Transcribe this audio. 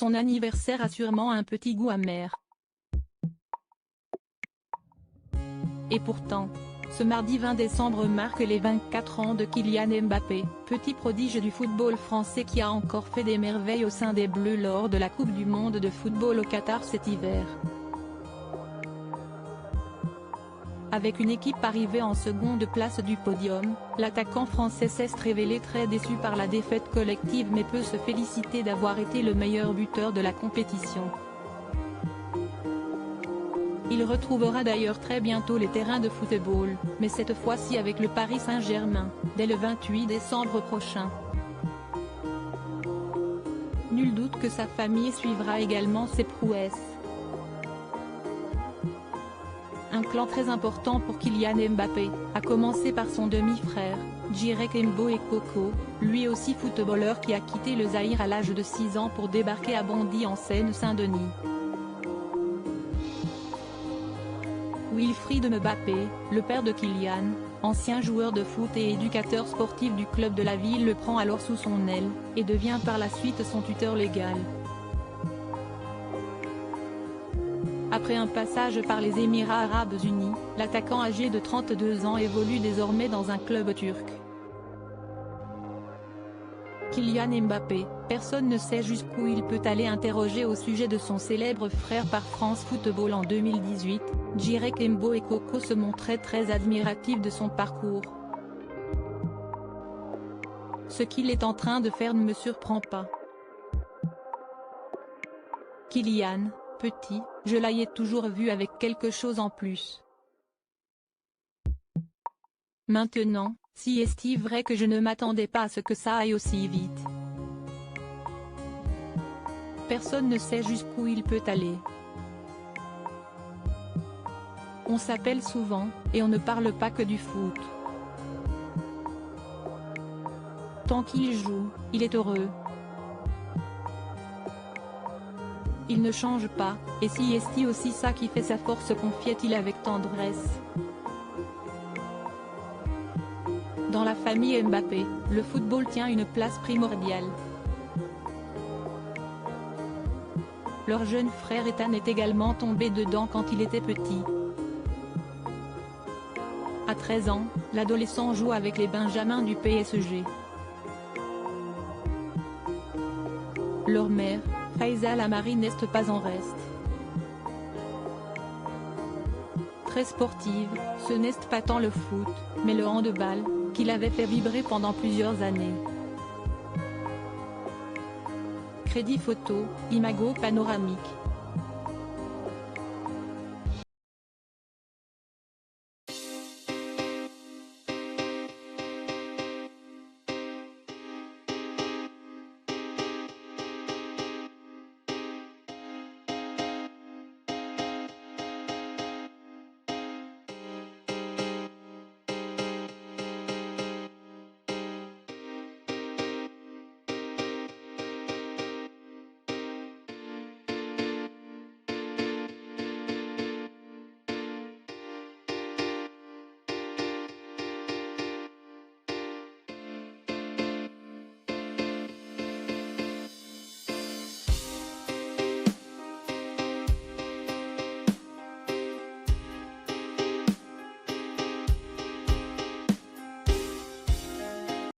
son anniversaire a sûrement un petit goût amer. Et pourtant, ce mardi 20 décembre marque les 24 ans de Kylian Mbappé, petit prodige du football français qui a encore fait des merveilles au sein des Bleus lors de la Coupe du monde de football au Qatar cet hiver. Avec une équipe arrivée en seconde place du podium, l'attaquant français s'est révélé très déçu par la défaite collective mais peut se féliciter d'avoir été le meilleur buteur de la compétition. Il retrouvera d'ailleurs très bientôt les terrains de football, mais cette fois-ci avec le Paris Saint-Germain, dès le 28 décembre prochain. Nul doute que sa famille suivra également ses prouesses. Un clan très important pour Kylian Mbappé, à commencer par son demi-frère, Djirek Mbo Ekoko, lui aussi footballeur qui a quitté le Zaïre à l'âge de 6 ans pour débarquer à Bondy en Seine-Saint-Denis. Wilfried Mbappé, le père de Kylian, ancien joueur de foot et éducateur sportif du club de la ville le prend alors sous son aile, et devient par la suite son tuteur légal. Après un passage par les Émirats arabes unis, l'attaquant âgé de 32 ans évolue désormais dans un club turc. Kylian Mbappé, personne ne sait jusqu'où il peut aller. Interrogé au sujet de son célèbre frère par France Football en 2018, Djirek Mbo Ekoko se montrait très admiratif de son parcours. Ce qu'il est en train de faire ne me surprend pas. Kylian, petit, je l'ai toujours vu avec quelque chose en plus. Maintenant, si est-il vrai que je ne m'attendais pas à ce que ça aille aussi vite. Personne ne sait jusqu'où il peut aller. On s'appelle souvent, et on ne parle pas que du foot. Tant qu'il joue, il est heureux. Il ne change pas, et si est aussi ça qui fait sa force, confiait-il avec tendresse. Dans la famille Mbappé, le football tient une place primordiale. Leur jeune frère Ethan est également tombé dedans quand il était petit. À 13 ans, l'adolescent joue avec les Benjamins du PSG. Leur mère, Faiza Lamari, n'est pas en reste. Très sportive, ce n'est pas tant le foot, mais le handball, qui l'avait fait vibrer pendant plusieurs années. Crédit photo, Imago panoramique.